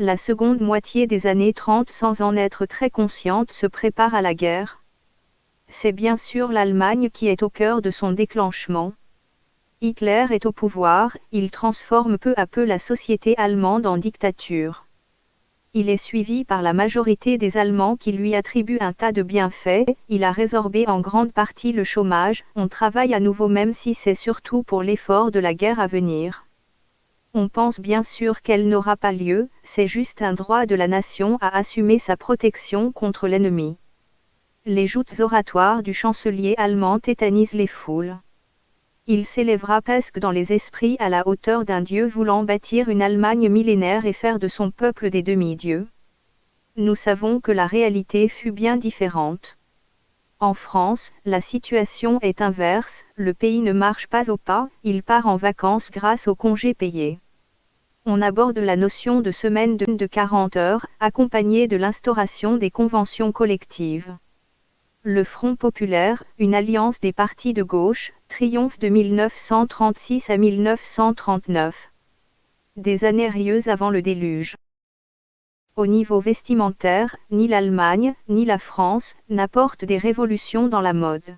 la seconde moitié des années 30 sans en être très consciente se prépare à la guerre. C'est bien sûr l'Allemagne qui est au cœur de son déclenchement. Hitler est au pouvoir, il transforme peu à peu la société allemande en dictature. Il est suivi par la majorité des Allemands qui lui attribuent un tas de bienfaits, il a résorbé en grande partie le chômage, on travaille à nouveau même si c'est surtout pour l'effort de la guerre à venir. On pense bien sûr qu'elle n'aura pas lieu, c'est juste un droit de la nation à assumer sa protection contre l'ennemi. Les joutes oratoires du chancelier allemand tétanisent les foules. Il s'élèvera presque dans les esprits à la hauteur d'un dieu voulant bâtir une Allemagne millénaire et faire de son peuple des demi-dieux. Nous savons que la réalité fut bien différente. En France, la situation est inverse, le pays ne marche pas au pas, il part en vacances grâce aux congés payés. On aborde la notion de semaine de 40 heures, accompagnée de l'instauration des conventions collectives. Le Front populaire, une alliance des partis de gauche, triomphe de 1936 à 1939. Des années rieuses avant le déluge. Au niveau vestimentaire, ni l'Allemagne, ni la France, n'apportent des révolutions dans la mode.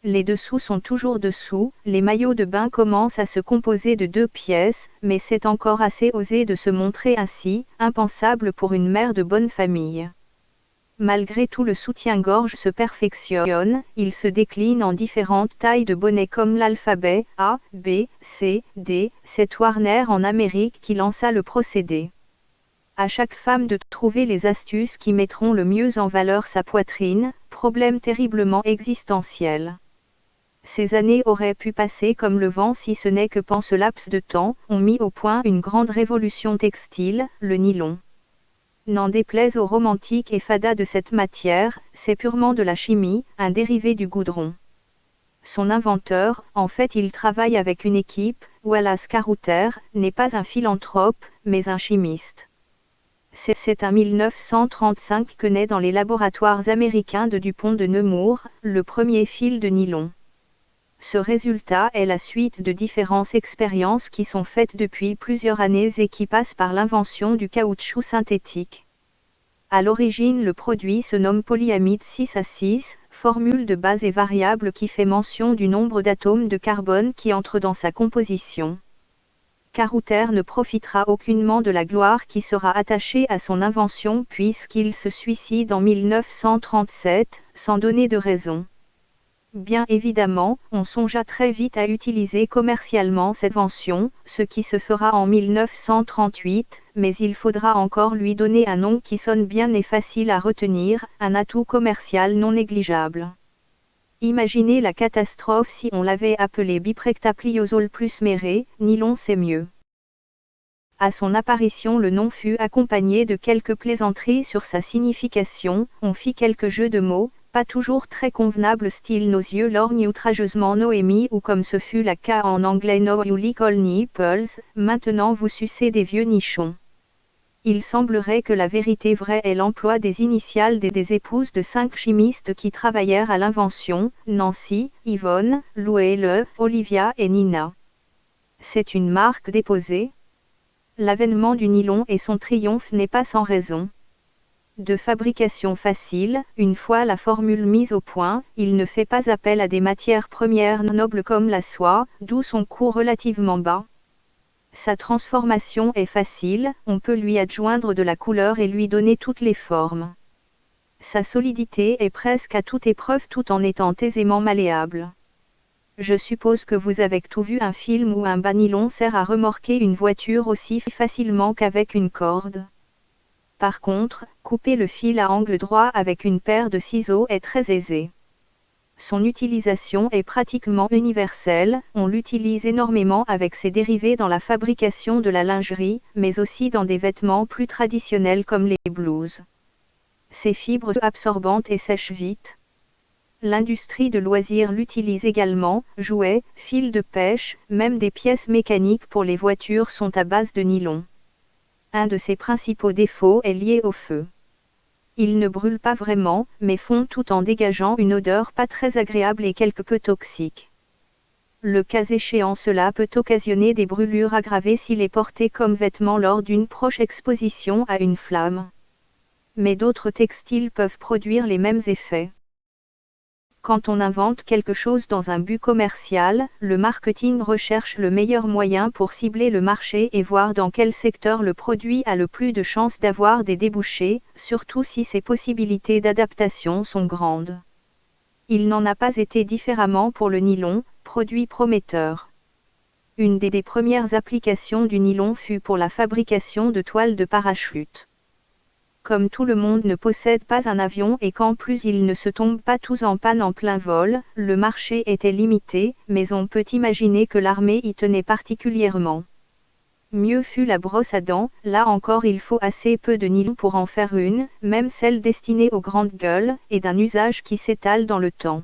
Les dessous sont toujours dessous, les maillots de bain commencent à se composer de 2 pièces, mais c'est encore assez osé de se montrer ainsi, impensable pour une mère de bonne famille. Malgré tout le soutien-gorge se perfectionne, il se décline en différentes tailles de bonnets comme l'alphabet, A, B, C, D, c'est Warner en Amérique qui lança le procédé. À chaque femme de trouver les astuces qui mettront le mieux en valeur sa poitrine, problème terriblement existentiel. Ces années auraient pu passer comme le vent si ce n'est que pendant ce laps de temps, on mit au point une grande révolution textile, le nylon. N'en déplaise aux romantiques et fadas de cette matière, c'est purement de la chimie, un dérivé du goudron. Son inventeur, en fait il travaille avec une équipe, Wallace Carouter, n'est pas un philanthrope, mais un chimiste. C'est en 1935 que naît dans les laboratoires américains de Dupont de Nemours, le premier fil de nylon. Ce résultat est la suite de différentes expériences qui sont faites depuis plusieurs années et qui passent par l'invention du caoutchouc synthétique. À l'origine le produit se nomme polyamide 6 à 6, formule de base et variable qui fait mention du nombre d'atomes de carbone qui entrent dans sa composition. Carouter ne profitera aucunement de la gloire qui sera attachée à son invention puisqu'il se suicide en 1937, sans donner de raison. Bien évidemment, on songea très vite à utiliser commercialement cette invention, ce qui se fera en 1938, mais il faudra encore lui donner un nom qui sonne bien et facile à retenir, un atout commercial non négligeable. Imaginez la catastrophe si on l'avait appelé biprectapliosol plus méré, nylon c'est mieux. À son apparition le nom fut accompagné de quelques plaisanteries sur sa signification, on fit quelques jeux de mots, pas toujours très convenables style nos yeux lorgnent outrageusement Noémie ou comme ce fut la cas en anglais No you lick all nipples, maintenant vous sucez des vieux nichons. Il semblerait que la vérité vraie est l'emploi des initiales des épouses de 5 chimistes qui travaillèrent à l'invention, Nancy, Yvonne, Louelle, Olivia et Nina. C'est une marque déposée. L'avènement du nylon et son triomphe n'est pas sans raison. De fabrication facile, une fois la formule mise au point, il ne fait pas appel à des matières premières nobles comme la soie, d'où son coût relativement bas. Sa transformation est facile, on peut lui adjoindre de la couleur et lui donner toutes les formes. Sa solidité est presque à toute épreuve tout en étant aisément malléable. Je suppose que vous avez tout vu un film où un bas nylon sert à remorquer une voiture aussi facilement qu'avec une corde. Par contre, couper le fil à angle droit avec une paire de ciseaux est très aisé. Son utilisation est pratiquement universelle, on l'utilise énormément avec ses dérivés dans la fabrication de la lingerie, mais aussi dans des vêtements plus traditionnels comme les blouses. Ses fibres absorbantes et sèchent vite. L'industrie de loisirs l'utilise également, jouets, fils de pêche, même des pièces mécaniques pour les voitures sont à base de nylon. Un de ses principaux défauts est lié au feu. Il ne brûle pas vraiment, mais fond tout en dégageant une odeur pas très agréable et quelque peu toxique. Le cas échéant, cela peut occasionner des brûlures aggravées s'il est porté comme vêtement lors d'une proche exposition à une flamme. Mais d'autres textiles peuvent produire les mêmes effets. Quand on invente quelque chose dans un but commercial, le marketing recherche le meilleur moyen pour cibler le marché et voir dans quel secteur le produit a le plus de chances d'avoir des débouchés, surtout si ses possibilités d'adaptation sont grandes. Il n'en a pas été différemment pour le nylon, produit prometteur. Une des premières applications du nylon fut pour la fabrication de toiles de parachute. Comme tout le monde ne possède pas un avion et qu'en plus ils ne se tombent pas tous en panne en plein vol, le marché était limité, mais on peut imaginer que l'armée y tenait particulièrement. Mieux fut la brosse à dents, là encore il faut assez peu de nylon pour en faire une, même celle destinée aux grandes gueules, et d'un usage qui s'étale dans le temps.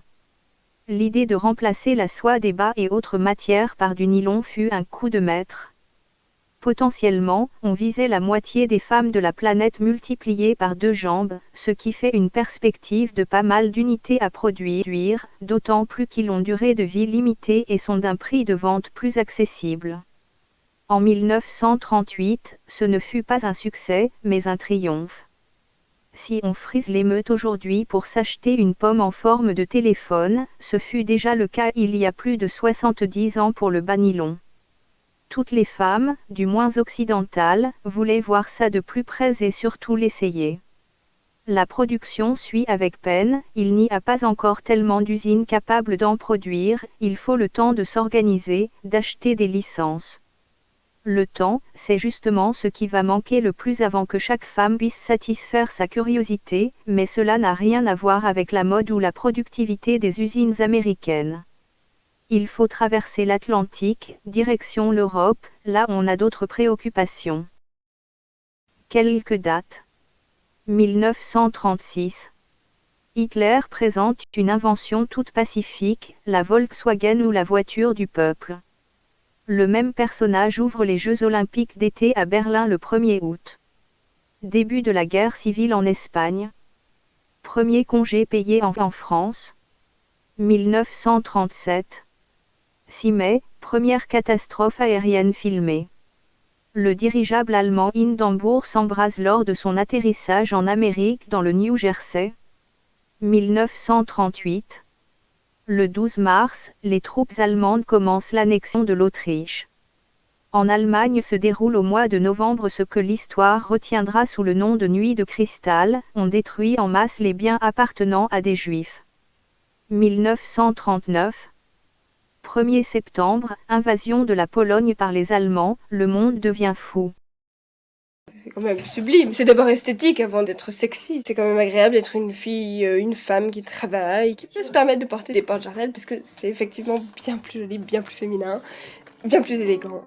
L'idée de remplacer la soie des bas et autres matières par du nylon fut un coup de maître. Potentiellement, on visait la moitié des femmes de la planète multipliée par 2 jambes, ce qui fait une perspective de pas mal d'unités à produire, d'autant plus qu'ils ont durée de vie limitée et sont d'un prix de vente plus accessible. En 1938, ce ne fut pas un succès, mais un triomphe. Si on frise l'émeute aujourd'hui pour s'acheter une pomme en forme de téléphone, ce fut déjà le cas il y a plus de 70 ans pour le bas nylon. Toutes les femmes, du moins occidentales, voulaient voir ça de plus près et surtout l'essayer. La production suit avec peine, il n'y a pas encore tellement d'usines capables d'en produire, il faut le temps de s'organiser, d'acheter des licences. Le temps, c'est justement ce qui va manquer le plus avant que chaque femme puisse satisfaire sa curiosité, mais cela n'a rien à voir avec la mode ou la productivité des usines américaines. Il faut traverser l'Atlantique, direction l'Europe, là on a d'autres préoccupations. Quelques dates. 1936. Hitler présente une invention toute pacifique, la Volkswagen ou la voiture du peuple. Le même personnage ouvre les Jeux olympiques d'été à Berlin le 1er août. Début de la guerre civile en Espagne. Premier congé payé en France. 1937. 6 mai, première catastrophe aérienne filmée. Le dirigeable allemand Hindenburg s'embrase lors de son atterrissage en Amérique dans le New Jersey. 1938. Le 12 mars, les troupes allemandes commencent l'annexion de l'Autriche. En Allemagne se déroule au mois de novembre ce que l'histoire retiendra sous le nom de Nuit de cristal, on détruit en masse les biens appartenant à des Juifs. 1939. 1er septembre, invasion de la Pologne par les Allemands, le monde devient fou. C'est quand même sublime. C'est d'abord esthétique avant d'être sexy. C'est quand même agréable d'être une fille, une femme qui travaille, qui peut se permettre de porter des porte-jartelles parce que c'est effectivement bien plus joli, bien plus féminin, bien plus élégant.